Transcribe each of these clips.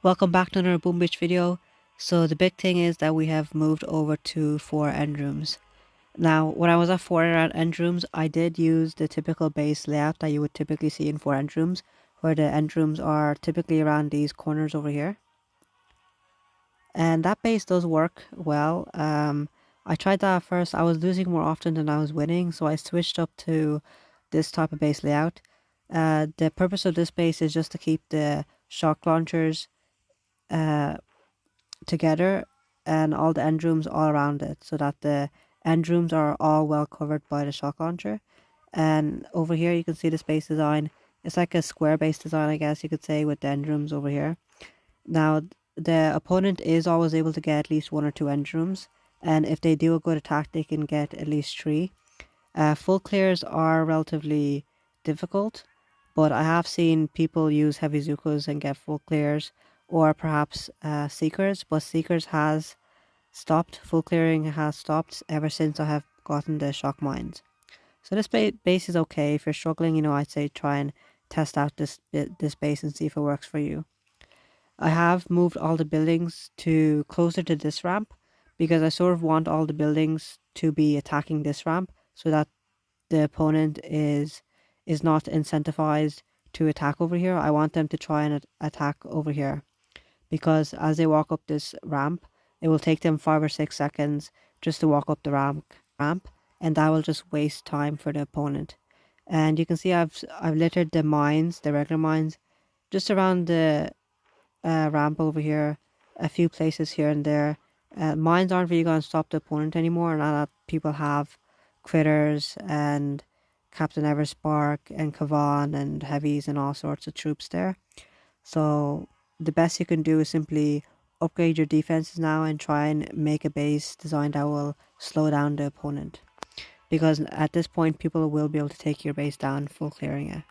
Welcome back to another Boom Beach video. So the big thing is that we have moved over to 4 end rooms. Now, when I was at 4 end rooms, I did use the typical base layout that you would typically see in 4 end rooms, where the end rooms are typically around these corners over here. And that base does work well. I tried that at first. I was losing more often than I was winning, so I switched up to this type of base layout. The purpose of this base is just to keep the shock launchers together and all the end rooms all around it, so that the end rooms are all well covered by the shock launcher. And over here you can see the space design. It's like a square base design, I guess you could say, with the end rooms over here. Now the opponent is always able to get at least 1 or 2 end rooms, and if they do a good attack they can get at least 3. Full clears are relatively difficult, but I have seen people use heavy Zukas and get full clears, or perhaps Seekers, but Seekers has stopped, full clearing has stopped ever since I have gotten the shock mines. So this base is okay. If you're struggling, I'd say try and test out this base and see if it works for you. I have moved all the buildings to closer to this ramp because I sort of want all the buildings to be attacking this ramp so that the opponent is not incentivized to attack over here. I want them to try and attack over here, because as they walk up this ramp, it will take them 5 or 6 seconds just to walk up the ramp, and that will just waste time for the opponent. And you can see I've littered the mines, the regular mines, just around the ramp over here, a few places here and there. Mines aren't really going to stop the opponent anymore now that people have critters and Captain Everspark and Kavan and heavies and all sorts of troops there. So the best you can do is simply upgrade your defenses now and try and make a base design that will slow down the opponent, because at this point people will be able to take your base down full clearing it.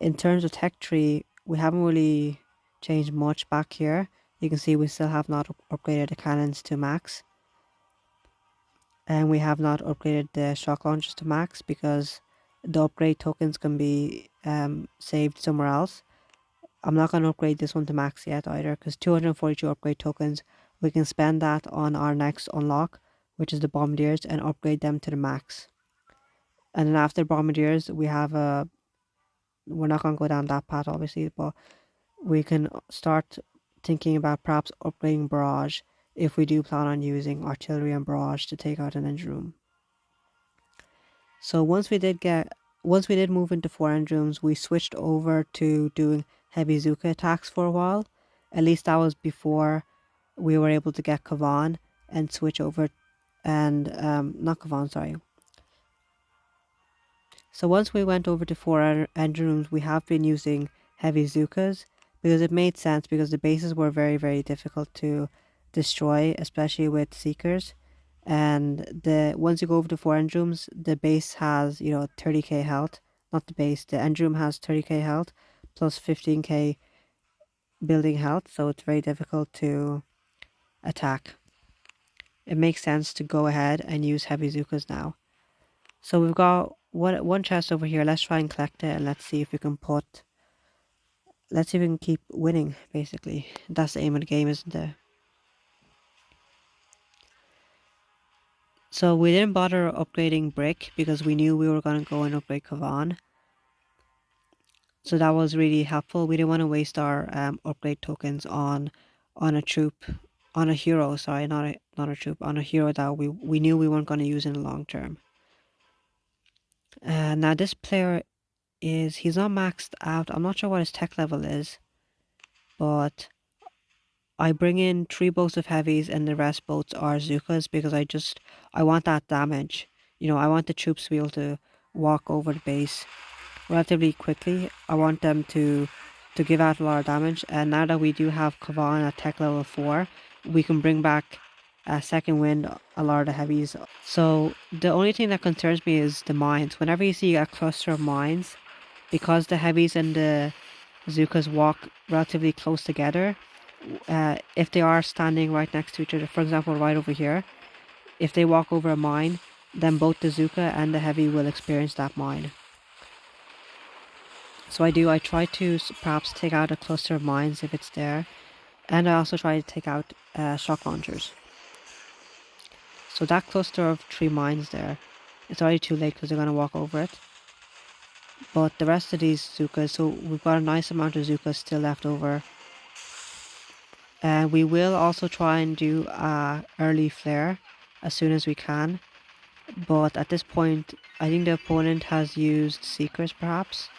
In terms of tech tree, we haven't really changed much back here. You can see we still have not upgraded the cannons to max, and we have not upgraded the shock launchers to max because the upgrade tokens can be saved somewhere else. I'm not going to upgrade this one to max yet either, because 242 upgrade tokens, we can spend that on our next unlock, which is the bombardiers, and upgrade them to the max. And then after bombardiers, we have we're not going to go down that path obviously, but we can start thinking about perhaps upgrading barrage if we do plan on using artillery and barrage to take out an engine room. So once we did move into 4 engine rooms, we switched over to doing heavy Zuka attacks for a while. At least that was before we were able to get Kavan and switch over, and not Kavan, sorry. So once we went over to 4 engine rooms, we have been using heavy Zukas because it made sense, because the bases were very, very difficult to destroy, especially with Seekers. And once you go over to 4 end rooms, the base has 30k health. Not the base, the end room has 30k health plus 15k building health, so it's very difficult to attack. It makes sense to go ahead and use heavy Zukas now. So we've got one chest over here. Let's try and collect it, and let's see if we can keep winning, basically. That's the aim of the game, isn't it? So we didn't bother upgrading Brick because we knew we were going to go and upgrade Kavan. So that was really helpful. We didn't want to waste our upgrade tokens on a troop, on a hero, sorry, not a troop, on a hero that we knew we weren't going to use in the long term. Now this player he's not maxed out. I'm not sure what his tech level is, but I bring in 3 boats of heavies and the rest boats are Zukas because I want that damage. I want the troops to be able to walk over the base relatively quickly. I want them to give out a lot of damage, and now that we do have Kavan at tech level 4, we can bring back second wind a lot of the heavies. So the only thing that concerns me is the mines. Whenever you see a cluster of mines, because the heavies and the Zukas walk relatively close together, if they are standing right next to each other, for example right over here, if they walk over a mine, then both the Zuka and the heavy will experience that mine. So I try to perhaps take out a cluster of mines if it's there. And I also try to take out shock launchers. So that cluster of 3 mines there, it's already too late because they're going to walk over it. But the rest of these Zookas, so we've got a nice amount of Zookas still left over. And we will also try and do early flare as soon as we can. But at this point, I think the opponent has used Seekers perhaps.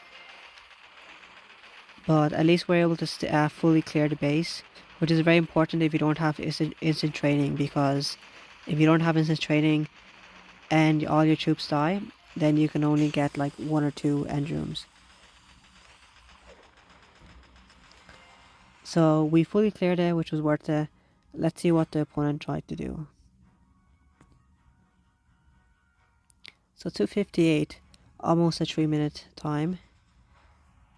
But at least we're able to fully clear the base, which is very important if you don't have instant training, because if you don't have instant training and all your troops die, then you can only get like 1 or 2 end rooms. So we fully cleared it, which was worth it. Let's see what the opponent tried to do. So 258, almost a 3-minute time.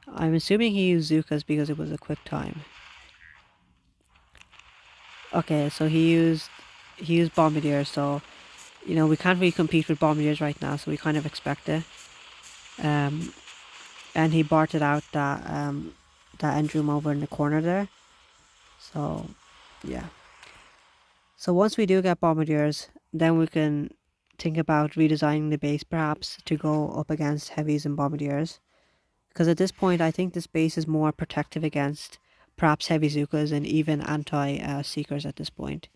I'm assuming he used Zookas because it was a quick time. Okay, so he used Bombardiers, so you know we can't really compete with Bombardiers right now, so we kind of expect it. And he bartered out that end room over in the corner there. So yeah. So once we do get Bombardiers, then we can think about redesigning the base perhaps to go up against heavies and Bombardiers. Because at this point, I think this base is more protective against perhaps heavy Zookas and even anti-Seekers at this point.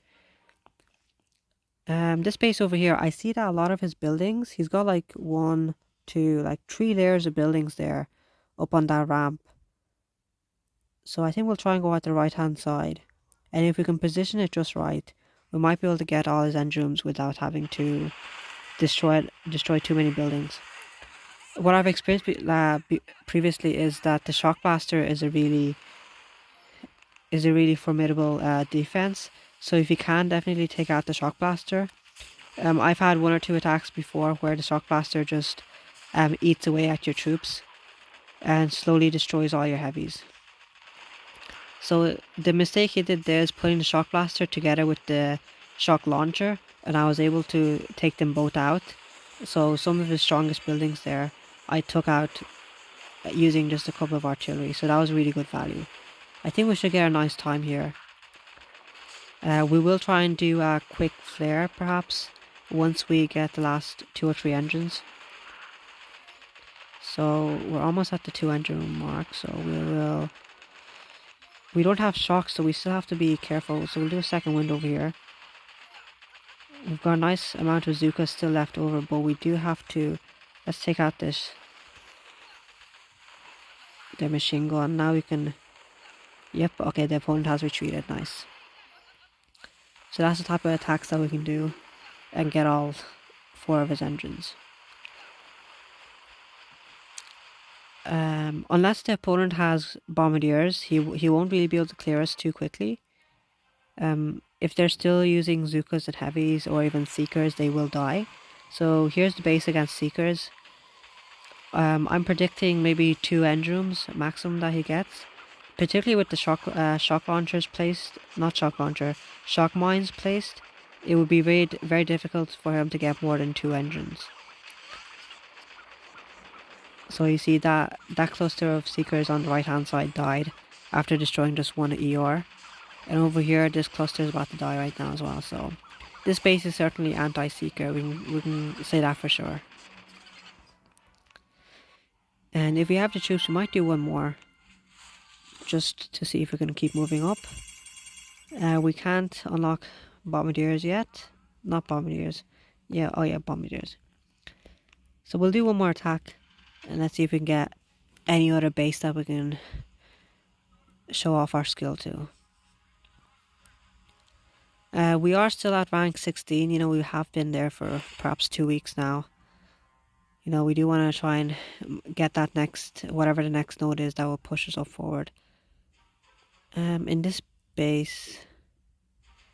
This base over here, I see that a lot of his buildings, he's got like 1, 2, like 3 layers of buildings there up on that ramp. So I think we'll try and go at the right hand side. And if we can position it just right, we might be able to get all his end rooms without having to destroy too many buildings. What I've experienced previously is that the Shock Blaster is a really formidable defense. So if you can, definitely take out the Shock Blaster. I've had 1 or 2 attacks before where the Shock Blaster just eats away at your troops and slowly destroys all your heavies. So the mistake he did there is putting the Shock Blaster together with the Shock Launcher, and I was able to take them both out. So some of his strongest buildings there I took out using just a couple of artillery, so that was really good value. I think we should get a nice time here. We will try and do a quick flare perhaps once we get the last 2 or 3 engines. So we're almost at the 2 engine mark, so we don't have shocks, so we still have to be careful. So we'll do a second wind over here. We've got a nice amount of Zookas still left over, but we do have to, let's take out the machine gun. Now we can, yep, okay, the opponent has retreated, nice. So that's the type of attacks that we can do and get all 4 of his engines. Unless the opponent has Bombardiers, he won't really be able to clear us too quickly. If they're still using Zookas and heavies or even Seekers, they will die. So here's the base against Seekers. I'm predicting maybe 2 end rooms maximum that he gets, particularly with the shock launchers placed, not shock launcher, shock mines placed. It would be very, very difficult for him to get more than 2 engines. So you see that cluster of Seekers on the right hand side died after destroying just 1 ER. And over here this cluster is about to die right now as well. So this base is certainly anti-Seeker, we can say that for sure. And if we have the troops, we might do 1 more, just to see if we can keep moving up. We can't unlock Bombardiers yet. Not Bombardiers. Yeah, oh yeah, Bombardiers. So we'll do 1 more attack, and let's see if we can get any other base that we can show off our skill to. We are still at rank 16, you know, we have been there for perhaps 2 weeks now. You know, we do want to try and get that next, whatever the next node is that will push us up forward. In this base,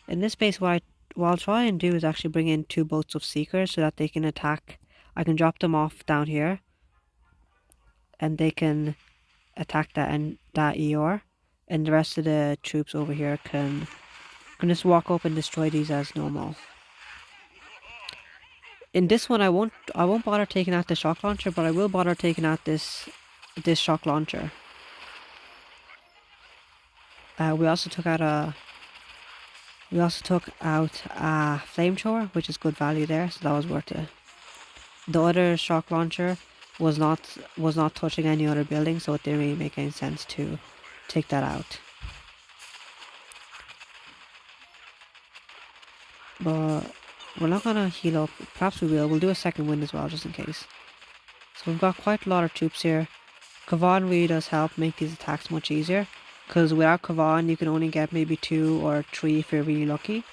what I'll try and do is actually bring in 2 boats of Seekers so that they can attack. I can drop them off down here, and they can attack that ER, and the rest of the troops over here can just walk up and destroy these as normal. In this one, I won't bother taking out the shock launcher, but I will bother taking out this this shock launcher. We also took out a flamethrower, which is good value there, so that was worth it. The other shock launcher was not touching any other building, so it didn't really make any sense to take that out. But we're not gonna heal up. Perhaps we will. We'll do a second wind as well, just in case. So we've got quite a lot of troops here. Kavan really does help make these attacks much easier, because without Kavan you can only get maybe 2 or 3 if you're really lucky.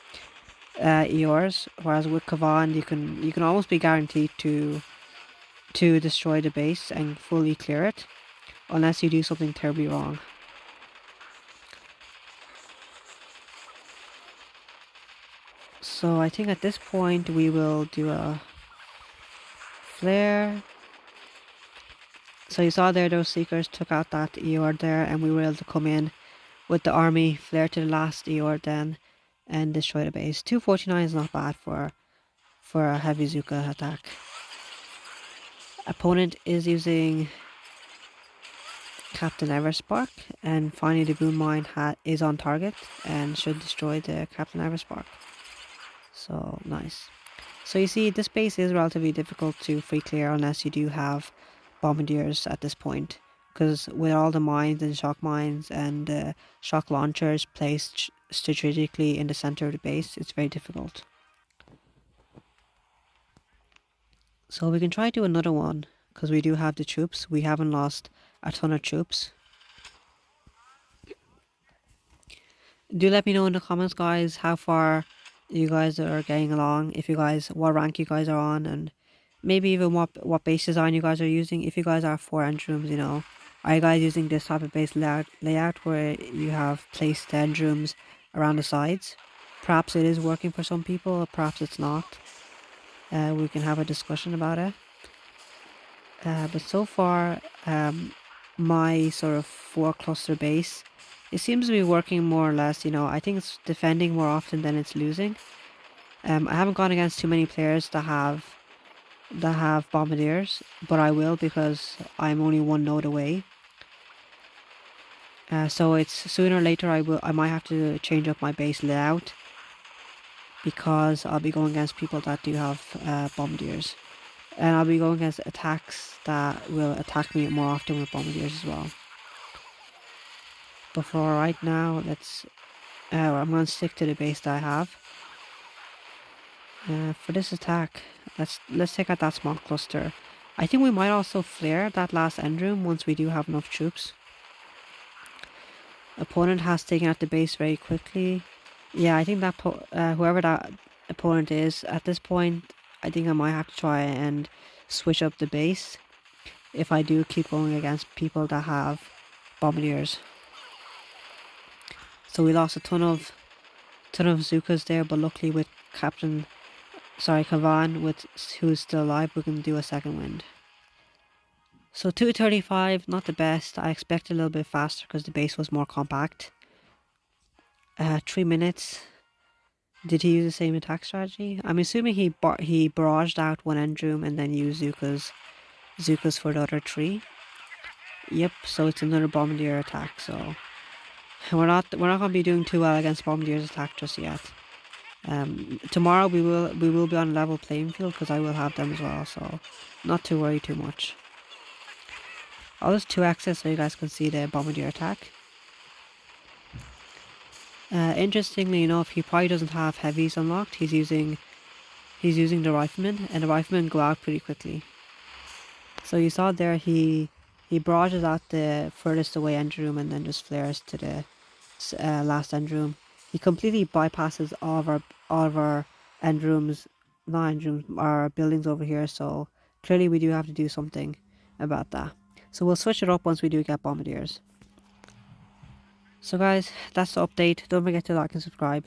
ERs, whereas with Kavan you can almost be guaranteed to destroy the base and fully clear it, unless you do something terribly wrong. So I think at this point we will do a flare. So you saw there those Seekers took out that ER there, and we were able to come in with the army, flare to the last ER then, and destroy the base. 249 is not bad for a heavy Zooka attack. Opponent is using Captain Everspark, and finally the boom mine is on target and should destroy the Captain Everspark. So nice. So you see, this base is relatively difficult to free clear unless you do have bombardiers at this point, because with all the mines and shock mines and shock launchers placed strategically in the center of the base, it's very difficult. So we can try to do another one, because we do have the troops. We haven't lost a ton of troops. Do let me know in the comments, guys, how far you guys are getting along, what rank you guys are on, and maybe even what base design you guys are using. If you guys are 4 end rooms, you know, are you guys using this type of base layout where you have placed end rooms around the sides? Perhaps it is working for some people, perhaps it's not. We can have a discussion about it. But so far, my sort of 4 cluster base, it seems to be working more or less. You know, I think it's defending more often than it's losing. I haven't gone against too many players that have bombardiers, but I will, because I'm only 1 node away. So it's sooner or later I might have to change up my base layout, because I'll be going against people that do have bombardiers, and I'll be going against attacks that will attack me more often with bombardiers as well. But for right now, I'm going to stick to the base that I have. For this attack, let's take out that small cluster. I think we might also flare that last end room once we do have enough troops. Opponent has taken out the base very quickly. Yeah, I think that whoever that opponent is at this point, I think I might have to try and switch up the base if I do keep going against people that have bombardiers. So we lost a ton of Zookas there, but luckily with Kavan, who's still alive, we can do a second wind. So 235, not the best. I expected a little bit faster because the base was more compact. 3 minutes. Did he use the same attack strategy? I'm assuming he barraged out 1 end room and then used Zookas for the other 3. Yep, so it's another bombardier attack. So we're not going to be doing too well against bombardier's attack just yet. Tomorrow we will be on a level playing field, because I will have them as well. So not to worry too much. I'll just 2x it so you guys can see the bombardier attack. Interestingly enough, he probably doesn't have heavies unlocked. He's using the riflemen, and the riflemen go out pretty quickly. So you saw there he barrages out the furthest away end room and then just flares to the last end room. He completely bypasses all of our end rooms, not end rooms, our buildings over here. So clearly we do have to do something about that. So we'll switch it up once we do get bombardiers. So guys, that's the update. Don't forget to like and subscribe.